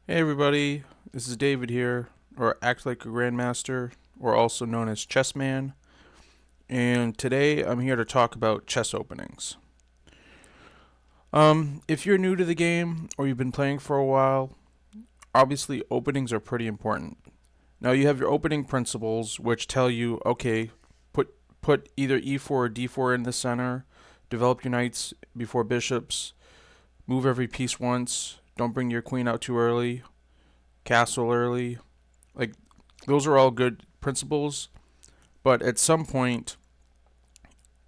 Hey everybody, this is David here, or Actlikeagrandmaster, or also known as Chessman, and today I'm here to talk about chess openings. If you're new to the game, or you've been playing for a while, obviously openings are pretty important. Now you have your opening principles, which tell you, okay, put either e4 or d4 in the center, develop your knights before bishops, move every piece once, don't bring your queen out too early, castle early. Like, those are all good principles, but at some point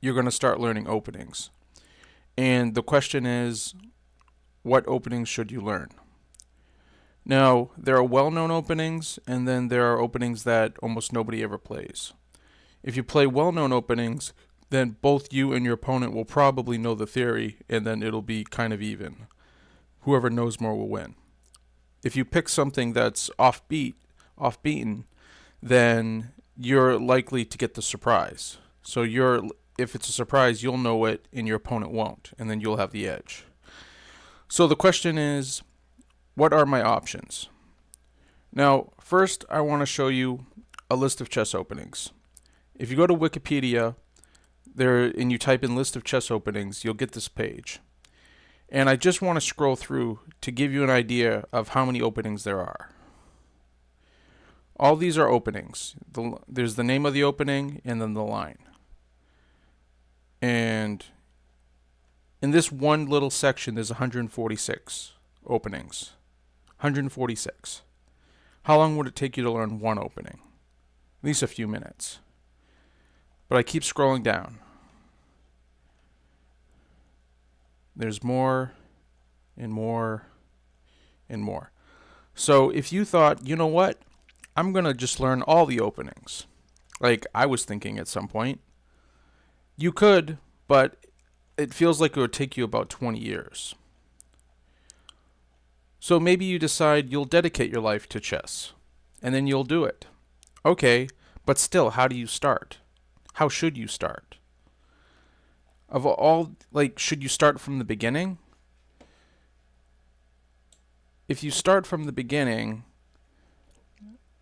you're going to start learning openings. And the question is, what openings should you learn? Now, there are well-known openings, and then there are openings that almost nobody ever plays. If you play well-known openings, then both you and your opponent will probably know the theory, and then it'll be kind of even. Whoever knows more will win. If you pick something that's offbeaten, then you're likely to get the surprise. So if it's a surprise, you'll know it and your opponent won't, and then you'll have the edge. So the question is, what are my options? Now, first I want to show you a list of chess openings. If you go to Wikipedia there and you type in list of chess openings, you'll get this page. And I just want to scroll through to give you an idea of how many openings there are. All these are openings. There's the name of the opening and then the line. And in this one little section, there's 146 openings. 146. How long would it take you to learn one opening? At least a few minutes. But I keep scrolling down. There's more and more and more. So if you thought, you know what, I'm going to just learn all the openings, like I was thinking at some point, you could, but it feels like it would take you about 20 years. So maybe you decide you'll dedicate your life to chess, and then you'll do it. Okay, but still, how do you start? How should you start? Of all, should you start from the beginning? If you start from the beginning,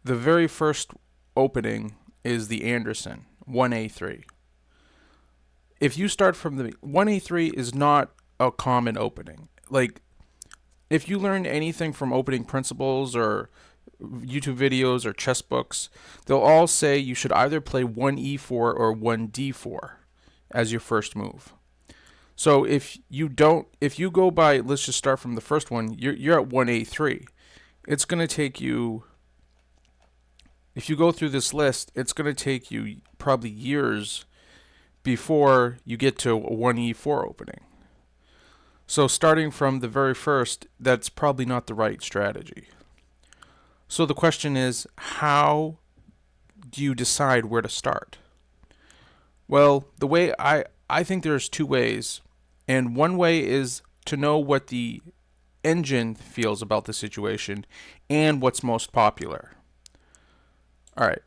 the very first opening is the Anderson, 1a3. If you start from the 1a3 is not a common opening. Like, if you learn anything from opening principles or YouTube videos or chess books, they'll all say you should either play 1e4 or 1d4 as your first move. So if you go by, let's just start from the first one, you're at 1a3. It's going to take you, if you go through this list, it's going to take you probably years before you get to a 1e4 opening. So starting from the very first, that's probably not the right strategy. So the question is, how do you decide where to start? Well, the way I think there's two ways, and one way is to know what the engine feels about the situation and what's most popular. All right.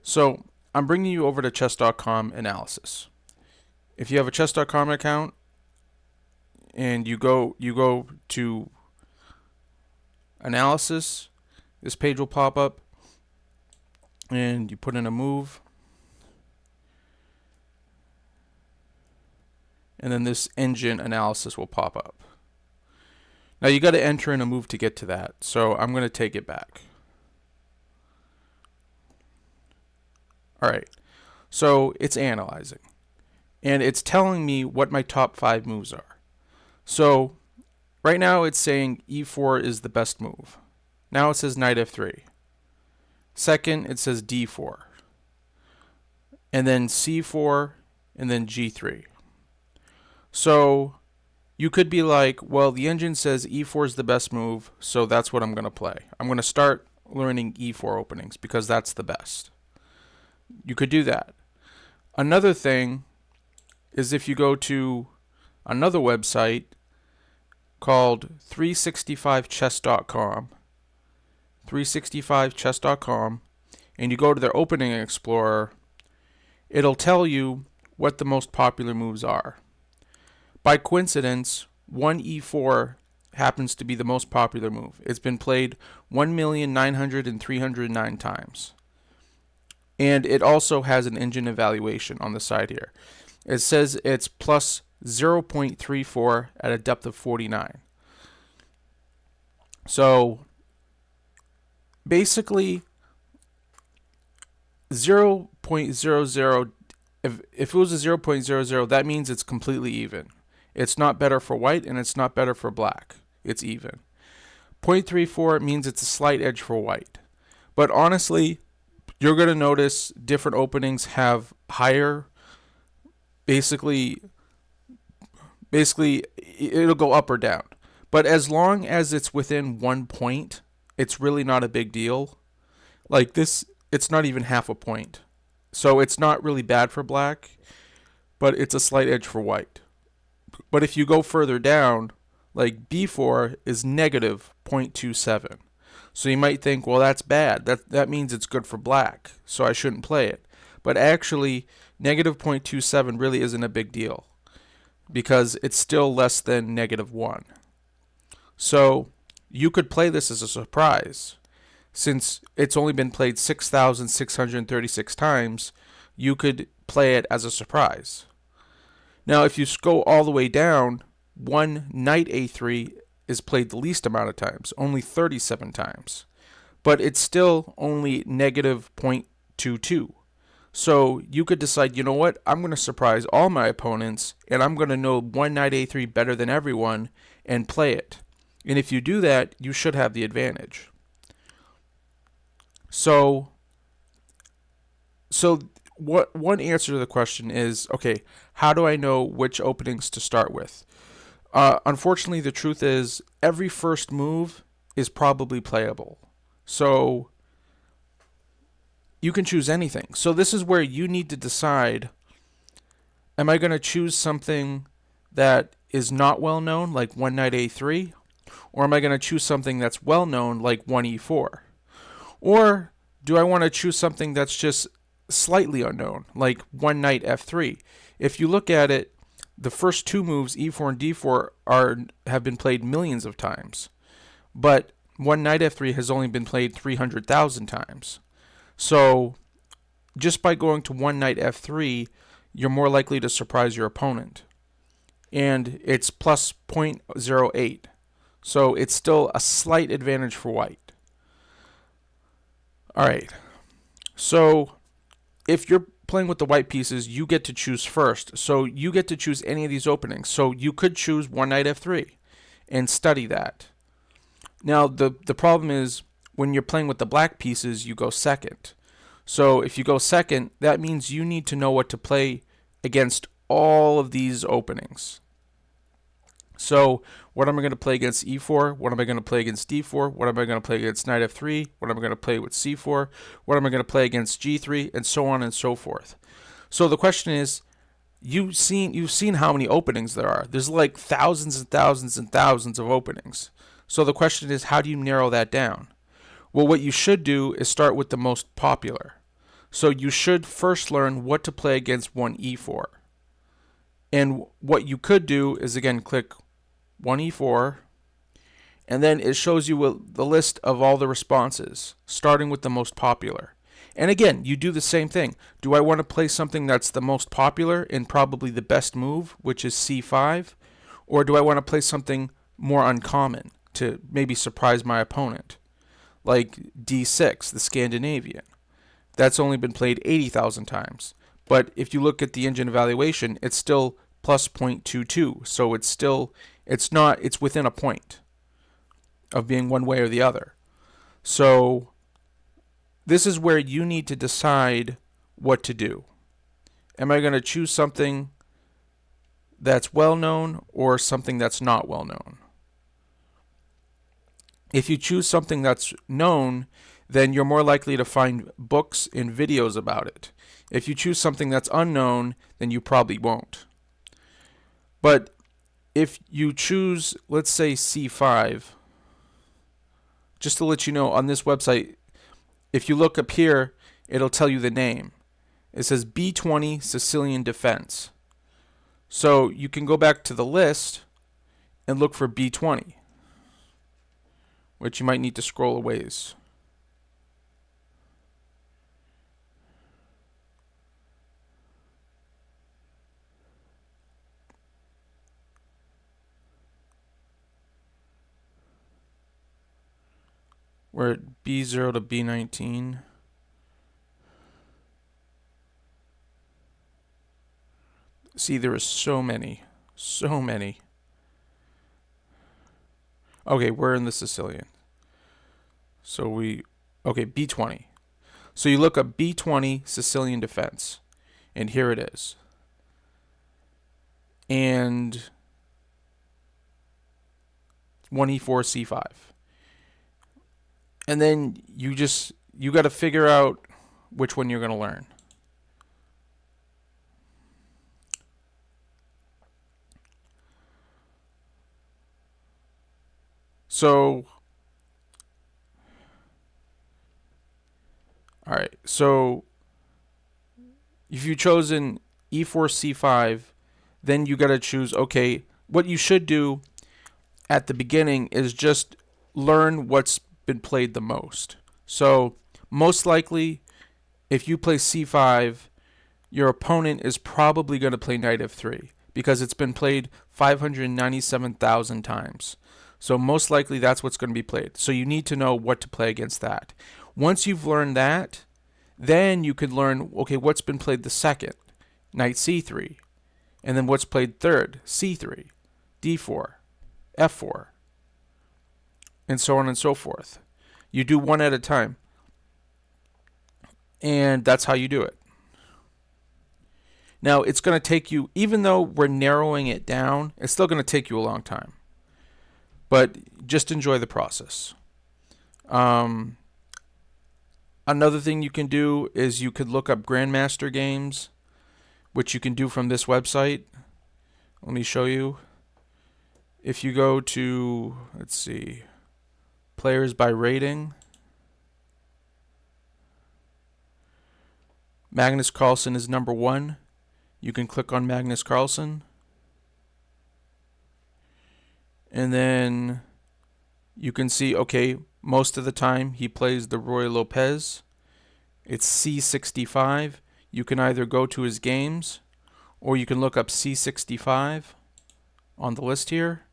So I'm bringing you over to chess.com analysis. If you have a chess.com account and you go to analysis, this page will pop up and you put in a move. And then this engine analysis will pop up. Now you got to enter in a move to get to that, so I'm going to take it back. Alright, so it's analyzing. And it's telling me what my top 5 moves are. So right now it's saying e4 is the best move. Now it says knight f3. Second, it says d4. And then c4, and then g3. So you could be like, well, the engine says e4 is the best move, so that's what I'm going to play. I'm going to start learning e4 openings because that's the best. You could do that. Another thing is if you go to another website called 365chess.com, 365chess.com, and you go to their opening explorer, it'll tell you what the most popular moves are. By coincidence, 1e4 happens to be the most popular move. It's been played 1,900,309 times. And it also has an engine evaluation on the side here. It says it's plus 0.34 at a depth of 49. So basically 0.00, if it was a 0.00, that means it's completely even. It's not better for white and it's not better for black. It's even. 0.34 means it's a slight edge for white. But honestly, you're going to notice different openings have higher, basically it'll go up or down. But as long as it's within 1 point, it's really not a big deal. Like this, it's not even half a point. So it's not really bad for black, but it's a slight edge for white. But if you go further down, like B4 is negative 0.27. So you might think, well, that's bad. That means it's good for black, so I shouldn't play it. But actually, negative 0.27 really isn't a big deal because it's still less than negative 1. So you could play this as a surprise. Since it's only been played 6,636 times, you could play it as a surprise. Now, if you go all the way down, one knight a3 is played the least amount of times, only 37 times. But it's still only negative 0.22. So you could decide, you know what, I'm going to surprise all my opponents, and I'm going to know one knight a3 better than everyone, and play it. And if you do that, you should have the advantage. So what one answer to the question is, okay, how do I know which openings to start with? Unfortunately, the truth is every first move is probably playable. So you can choose anything. So this is where you need to decide, am I going to choose something that is not well known, like one knight a3? Or am I going to choose something that's well known, like one e4? Or do I want to choose something that's just slightly unknown, like one knight f3? If you look at it, the first two moves, e4 and d4, have been played millions of times. But one knight f3 has only been played 300,000 times. So just by going to one knight f3, you're more likely to surprise your opponent. And it's plus 0.08. So it's still a slight advantage for white. Alright, so if you're playing with the white pieces, you get to choose first. So you get to choose any of these openings. So you could choose one knight f3 and study that. Now the problem is when you're playing with the black pieces, you go second. So if you go second, that means you need to know what to play against all of these openings. So what am I going to play against e4? What am I going to play against d4? What am I going to play against knight f3? What am I going to play with c4? What am I going to play against g3? And so on and so forth. So the question is, you've seen how many openings there are. There's like thousands and thousands and thousands of openings. So the question is, how do you narrow that down? Well, what you should do is start with the most popular. So you should first learn what to play against one e4. And what you could do is, again, click 1e4, and then it shows you the list of all the responses, starting with the most popular. And again, you do the same thing. Do I want to play something that's the most popular and probably the best move, which is c5? Or do I want to play something more uncommon to maybe surprise my opponent, like d6, the Scandinavian? That's only been played 80,000 times. But if you look at the engine evaluation, it's still plus 0.22. So it's within a point of being one way or the other. So this is where you need to decide what to do. Am I going to choose something that's well known or something that's not well known? If you choose something that's known, then you're more likely to find books and videos about it. If you choose something that's unknown, then you probably won't. But if you choose, let's say, c5, just to let you know, on this website, if you look up here, it'll tell you the name. It says B20 Sicilian Defense. So you can go back to the list and look for B20. which you might need to scroll a ways. We're at B0 to B19. See, there are so many. So many. Okay, we're in the Sicilian. So okay, B20. So you look up B20 Sicilian defense, and here it is. And 1e4 c5. And then you got to figure out which one you're going to learn. So, all right. So, if you've chosen e4 c5, then you got to choose, okay, what you should do at the beginning is just learn what's been played the most. So, most likely, if you play c5, your opponent is probably going to play knight f3 because it's been played 597,000 times. So most likely that's what's going to be played. So you need to know what to play against that. Once you've learned that, then you could learn, okay, what's been played the second? Knight c3. And then what's played third? c3, d4, f4, and so on and so forth. You do one at a time. And that's how you do it. Now, it's going to take you, even though we're narrowing it down, it's still going to take you a long time. But just enjoy the process. Another thing you can do is you could look up Grandmaster games, which you can do from this website. Let me show you. If you go to, let's see, players by rating, Magnus Carlsen is number 1. You can click on Magnus Carlsen. And then you can see, okay, most of the time he plays the Roy Lopez. It's C65. You can either go to his games or you can look up C65 on the list here.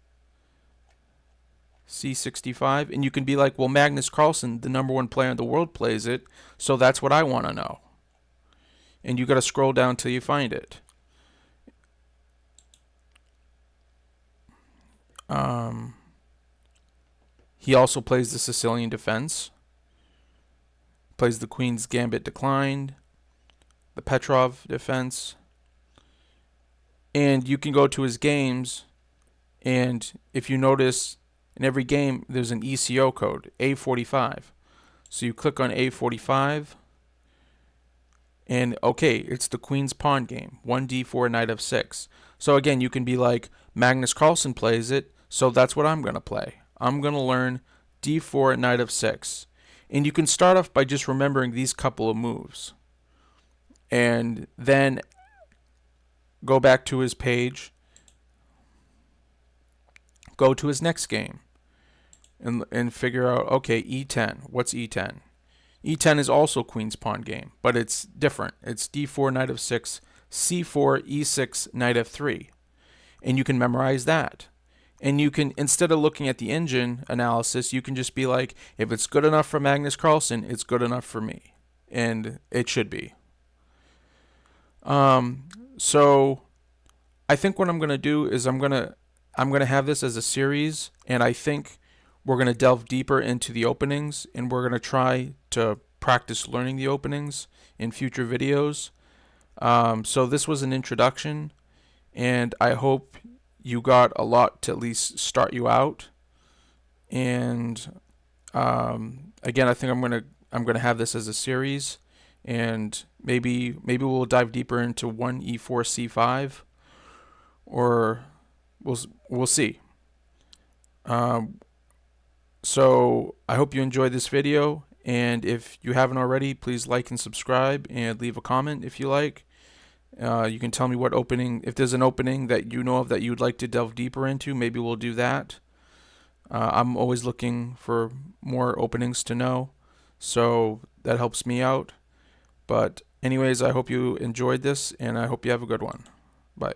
C65. And you can be like, well, Magnus Carlsen, the number 1 player in the world, plays it, so that's what I want to know. And you got to scroll down till you find it. He also plays the Sicilian defense. Plays the Queen's Gambit declined. The Petrov defense. And you can go to his games, and if you notice, in every game there's an ECO code, A45. So you click on A45. And okay, it's the Queen's Pawn game, 1d4, knight f6. So again, you can be like, Magnus Carlsen plays it, so that's what I'm going to play. I'm going to learn d4, knight f6. And you can start off by just remembering these couple of moves. And then go back to his page, go to his next game, and figure out, okay, e10. What's e10? E10 is also Queen's Pawn game, but it's different. It's d4, knight f6, c4, e6, knight f3. And you can memorize that. And you can, instead of looking at the engine analysis, you can just be like, if it's good enough for Magnus Carlsen, it's good enough for me. And it should be. So I think what I'm going to do is I'm going to have this as a series, and I think we're going to delve deeper into the openings, and we're going to try to practice learning the openings in future videos. So this was an introduction, and I hope you got a lot to at least start you out. And again, I think I'm gonna have this as a series, and maybe we'll dive deeper into 1e4 c5, or we'll see. So I hope you enjoyed this video, and if you haven't already, please like and subscribe and leave a comment if you like. You can tell me what opening, if there's an opening that you know of that you'd like to delve deeper into, maybe we'll do that. I'm always looking for more openings to know, so that helps me out. But anyways, I hope you enjoyed this, and I hope you have a good one. Bye.